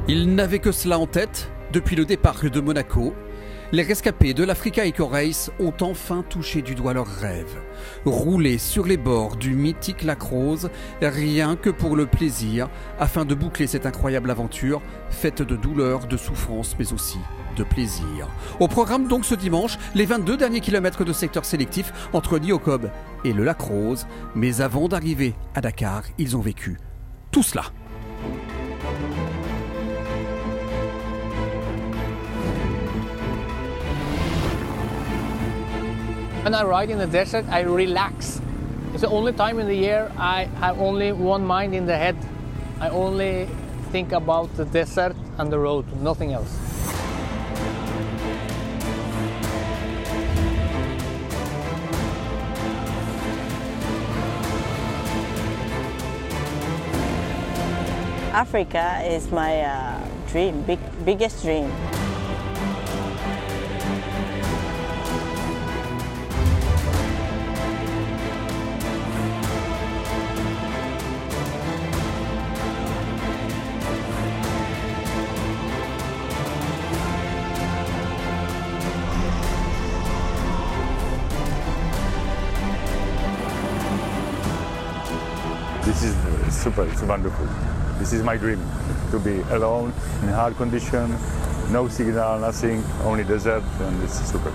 Ils n'avaient que cela en tête depuis le départ de Monaco. Les rescapés de l'Africa Eco Race ont enfin touché du doigt leurs rêves. Rouler sur les bords du mythique lac Rose, rien que pour le plaisir, afin de boucler cette incroyable aventure, faite de douleurs, de souffrances, mais aussi de plaisir. Au programme donc ce dimanche, les 22 derniers kilomètres de secteur sélectif entre Niocob et le lac Rose. Mais avant d'arriver à Dakar, ils ont vécu tout cela. When I ride in the desert, I relax. It's the only time in the year I have only one mind in the head. I only think about the desert and the road, nothing else. Africa is my dream, biggest dream. This is super, it's wonderful. This is my dream, to be alone in hard condition, no signal, nothing, only desert, and it's super.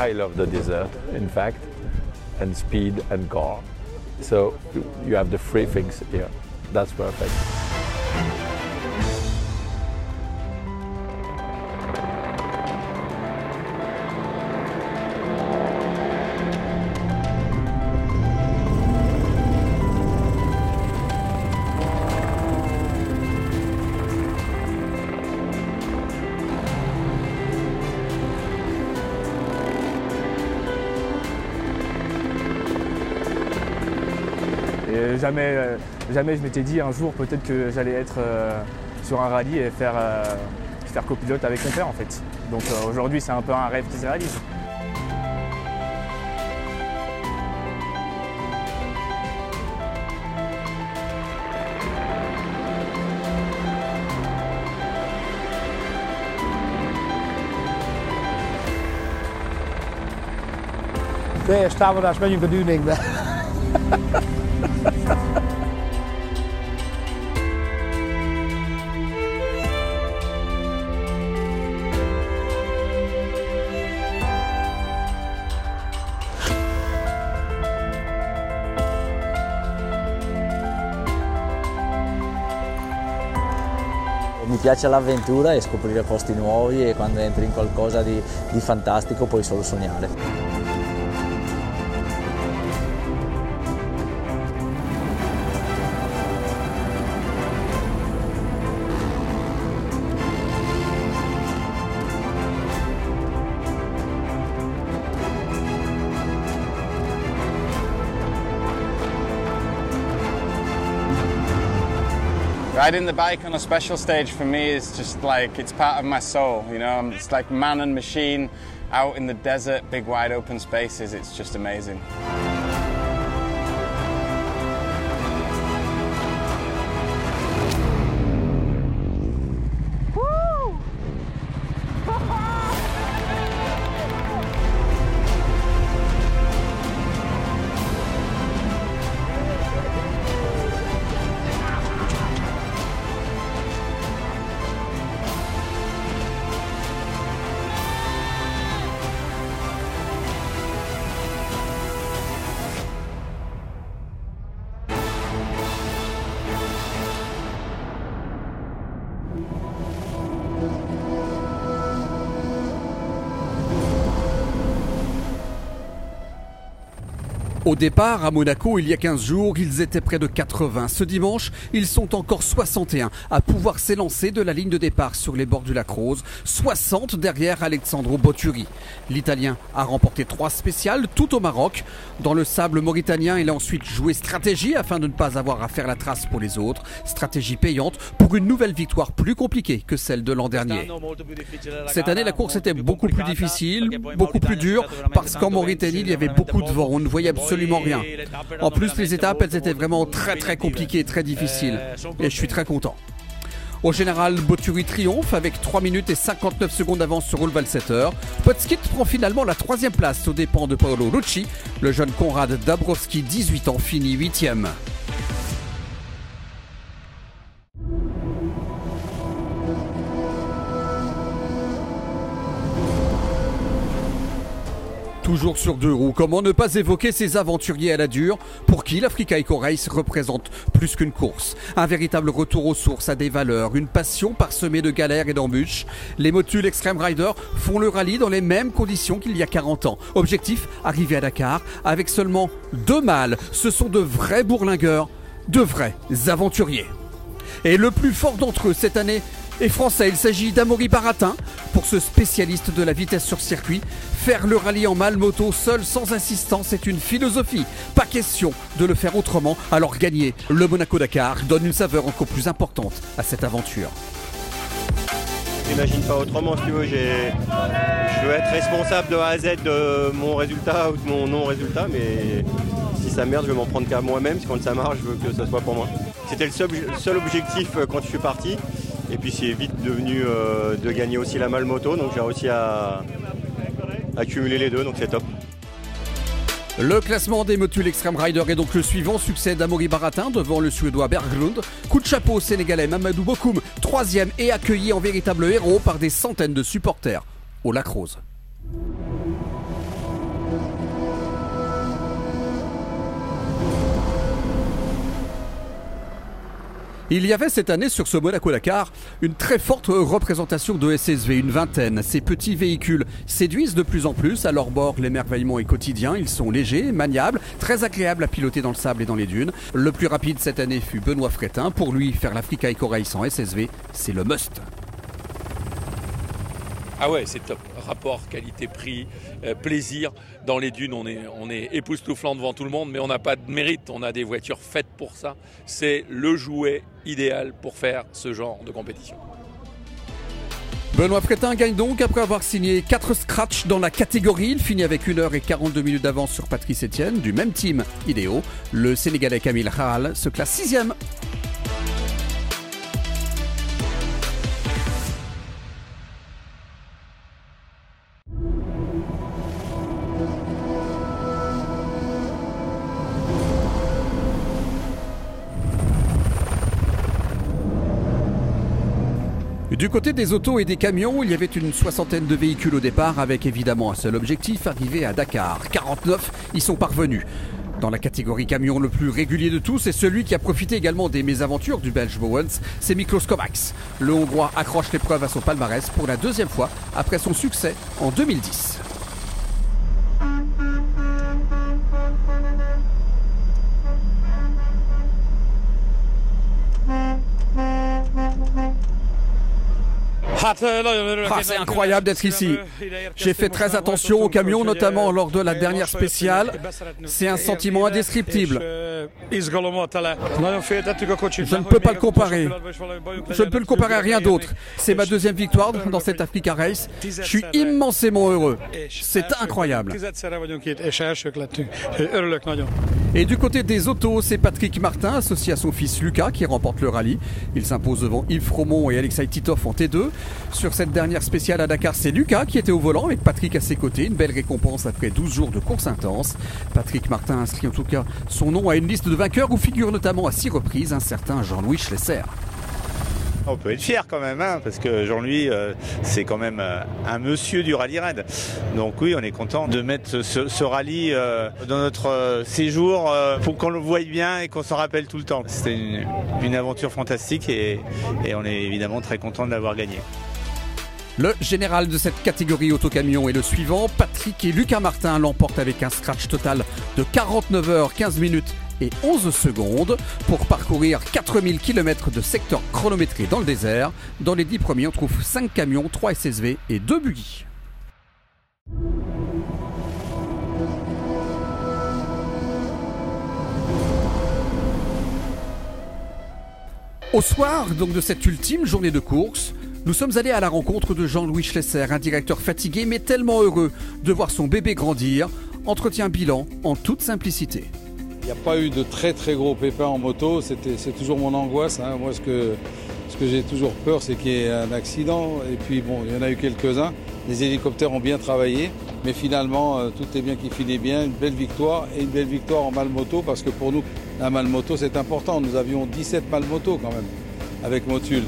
I love the desert, in fact, and speed and car. So you have the three things here. That's perfect. Et jamais je m'étais dit un jour peut-être que j'allais être sur un rallye et faire copilote avec mon père en fait. Donc aujourd'hui c'est un peu un rêve qui se réalise. Daar staan we naar Spenjungbeduning. Mi piace l'avventura e scoprire posti nuovi e quando entri in qualcosa di fantastico puoi solo sognare. Riding the bike on a special stage for me is just like, it's part of my soul, you know, it's like man and machine out in the desert, big wide open spaces, it's just amazing. Au départ, à Monaco, il y a 15 jours, ils étaient près de 80. Ce dimanche, ils sont encore 61 à pouvoir s'élancer de la ligne de départ sur les bords du lac Rose, 60 derrière Alessandro Botturi. L'Italien a remporté 3 spéciales, tout au Maroc. Dans le sable mauritanien, il a ensuite joué stratégie afin de ne pas avoir à faire la trace pour les autres. Stratégie payante pour une nouvelle victoire plus compliquée que celle de l'an dernier. Cette année, la course était beaucoup plus difficile, beaucoup plus dure, parce qu'en Mauritanie, il y avait beaucoup de vent. On ne voyait absolument rien. En plus, les étapes, elles étaient vraiment très compliquées, très difficiles. Et je suis très content. Au général, Botturi triomphe avec 3 minutes et 59 secondes d'avance sur Ulf Valsetter. Potskit prend finalement la 3e place aux dépens de Paolo Rucci. Le jeune Konrad Dabrowski, 18 ans, finit 8e. Toujours sur 2 roues, comment ne pas évoquer ces aventuriers à la dure pour qui l'Africa Eco Race représente plus qu'une course. Un véritable retour aux sources, à des valeurs, une passion parsemée de galères et d'embûches. Les Motul Extreme Riders font le rallye dans les mêmes conditions qu'il y a 40 ans. Objectif, arriver à Dakar avec seulement 2 mâles. Ce sont de vrais bourlingueurs, de vrais aventuriers. Et le plus fort d'entre eux cette année est français. Il s'agit d'Amaury Baratin. Pour ce spécialiste de la vitesse sur circuit, faire le rallye en mâle moto seul sans assistance est une philosophie. Pas question de le faire autrement, alors gagner le Monaco-Dakar donne une saveur encore plus importante à cette aventure. J'imagine pas autrement, si tu veux. Je veux être responsable de A à Z de mon résultat ou de mon non-résultat, mais si ça merde, je vais m'en prendre qu'à moi-même. Quand ça marche, je veux que ça soit pour moi. C'était le seul objectif quand je suis parti. Et puis c'est vite devenu de gagner aussi la malle moto, donc j'ai réussi à accumuler les deux, donc c'est top. Le classement des Motul Extreme Riders est donc le suivant. Succès d'Amaury Baratin devant le Suédois Berglund. Coup de chapeau au Sénégalais Mamadou Bokoum, 3e et accueilli en véritable héros par des centaines de supporters au Lac Rose. Il y avait cette année sur ce Monaco-Dakar une très forte représentation de SSV, une vingtaine. Ces petits véhicules séduisent de plus en plus. À leur bord, l'émerveillement est quotidien. Ils sont légers, maniables, très agréables à piloter dans le sable et dans les dunes. Le plus rapide cette année fut Benoît Frétin. Pour lui, faire l'Africa Eco Race en SSV, c'est le must. Ah ouais, c'est top. Rapport qualité-prix, plaisir. Dans les dunes, on est époustouflant devant tout le monde, mais on n'a pas de mérite. On a des voitures faites pour ça. C'est le jouet idéal pour faire ce genre de compétition. Benoît Frétin gagne donc après avoir signé 4 scratchs dans la catégorie. Il finit avec 1h42 d'avance sur Patrice Etienne, du même team Ideo. Le Sénégalais Camille Rahal se classe 6e. Du côté des autos et des camions, il y avait une 60aine de véhicules au départ avec évidemment un seul objectif, arriver à Dakar. 49 y sont parvenus. Dans la catégorie camion, le plus régulier de tous est celui qui a profité également des mésaventures du Belge Bowens, c'est Miklos Kovacs. Le Hongrois accroche l'épreuve à son palmarès pour la 2e fois après son succès en 2010. C'est incroyable d'être ici. J'ai fait très attention aux camions, notamment lors de la dernière spéciale. C'est un sentiment indescriptible. Je ne peux pas le comparer. Je ne peux le comparer à rien d'autre. C'est ma 2e victoire dans cette Africa Race. Je suis immensément heureux. C'est incroyable. Et du côté des autos, c'est Patrick Martin, associé à son fils Lucas, qui remporte le rallye. Il s'impose devant Yves Fromont et Alexei Titov en T2. Sur cette dernière spéciale à Dakar, c'est Lucas qui était au volant avec Patrick à ses côtés. Une belle récompense après 12 jours de course intense. Patrick Martin inscrit en tout cas son nom à une liste de vainqueurs où figure notamment à 6 reprises un certain Jean-Louis Schlesser. On peut être fier quand même, hein, parce que Jean-Louis, c'est quand même un monsieur du rallye raid. Donc oui, on est content de mettre ce rallye dans notre séjour pour qu'on le voie bien et qu'on s'en rappelle tout le temps. C'était une aventure fantastique et on est évidemment très content de l'avoir gagné. Le général de cette catégorie autocamion est le suivant. Patrick et Lucas Martin l'emportent avec un scratch total de 49 heures 15 minutes et 11 secondes pour parcourir 4000 km de secteur chronométré dans le désert. Dans les 10 premiers, on trouve 5 camions, 3 SSV et 2 buggy. Au soir donc de cette ultime journée de course, nous sommes allés à la rencontre de Jean-Louis Schlesser, un directeur fatigué mais tellement heureux de voir son bébé grandir. Entretien bilan en toute simplicité. Il n'y a pas eu de très gros pépins en moto, c'est toujours mon angoisse. Hein. Moi ce que j'ai toujours peur, c'est qu'il y ait un accident. Et puis bon, il y en a eu quelques-uns. Les hélicoptères ont bien travaillé, mais finalement tout est bien qui finit bien. Une belle victoire et une belle victoire en mal moto, parce que pour nous, la mal moto c'est important. Nous avions 17 mal moto quand même, avec Motul.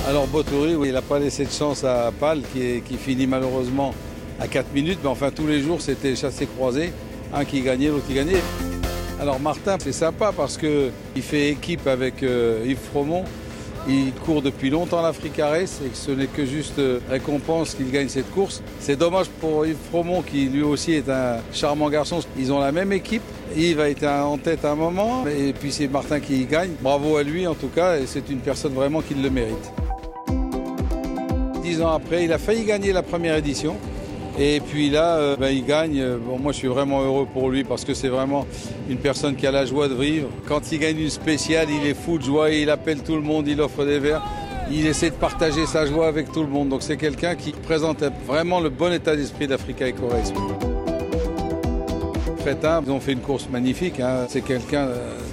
Alors Botori, oui, il n'a pas laissé de chance à Pal, qui finit malheureusement à 4 minutes, mais enfin tous les jours c'était chassé-croisé, un qui gagnait, l'autre qui gagnait. Alors Martin, c'est sympa parce qu'il fait équipe avec Yves Fromont. Il court depuis longtemps l'Africa Race et que ce n'est que juste récompense qu'il gagne cette course. C'est dommage pour Yves Fromont qui lui aussi est un charmant garçon. Ils ont la même équipe. Yves a été en tête à un moment et puis c'est Martin qui gagne. Bravo à lui en tout cas, et c'est une personne vraiment qui le mérite. 10 ans après, il a failli gagner la première édition. Et puis là, il gagne. Bon, moi, je suis vraiment heureux pour lui parce que c'est vraiment une personne qui a la joie de vivre. Quand il gagne une spéciale, il est fou de joie, il appelle tout le monde, il offre des verres. Il essaie de partager sa joie avec tout le monde. Donc c'est quelqu'un qui présente vraiment le bon état d'esprit d'Africa Eco Race. Fretin, ils ont fait une course magnifique. Hein. C'est quelqu'un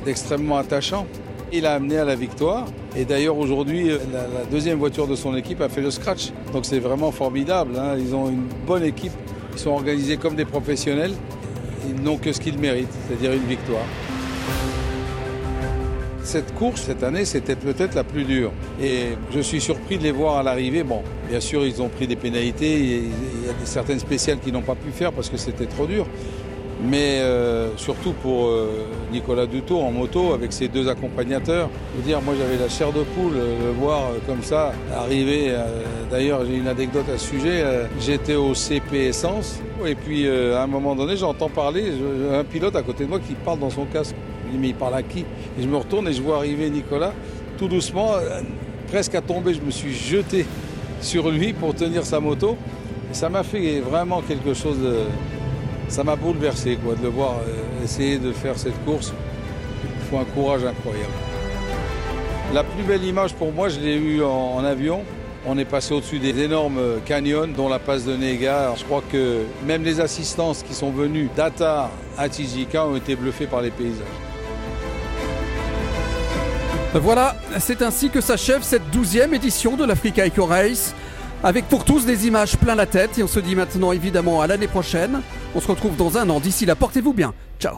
d'extrêmement attachant. Il a amené à la victoire. Et d'ailleurs, aujourd'hui, la deuxième voiture de son équipe a fait le scratch. Donc c'est vraiment formidable. Hein. Ils ont une bonne équipe. Ils sont organisés comme des professionnels. Ils n'ont que ce qu'ils méritent, c'est-à-dire une victoire. Cette course, cette année, c'était peut-être la plus dure. Et je suis surpris de les voir à l'arrivée. Bon, bien sûr, ils ont pris des pénalités. Il y a certaines spéciales qu'ils n'ont pas pu faire parce que c'était trop dur. Mais surtout pour Nicolas Dutot en moto avec ses 2 accompagnateurs. Je veux dire, moi j'avais la chair de poule, le voir comme ça arriver. D'ailleurs, j'ai une anecdote à ce sujet. J'étais au CP Essence et puis à un moment donné, j'entends parler un pilote à côté de moi qui parle dans son casque. Je dis mais il parle à qui? Et je me retourne et je vois arriver Nicolas tout doucement, presque à tomber. Je me suis jeté sur lui pour tenir sa moto. Et ça m'a fait vraiment quelque chose de... Ça m'a bouleversé de le voir essayer de faire cette course. Il faut un courage incroyable. La plus belle image pour moi, je l'ai eue en avion. On est passé au-dessus des énormes canyons, dont la passe de Nega. Alors, je crois que même les assistances qui sont venues d'Atar à Tijika ont été bluffées par les paysages. Voilà, c'est ainsi que s'achève cette 12e édition de l'Africa Eco Race. Avec pour tous des images plein la tête et on se dit maintenant évidemment à l'année prochaine. On se retrouve dans un an. D'ici là, portez-vous bien. Ciao.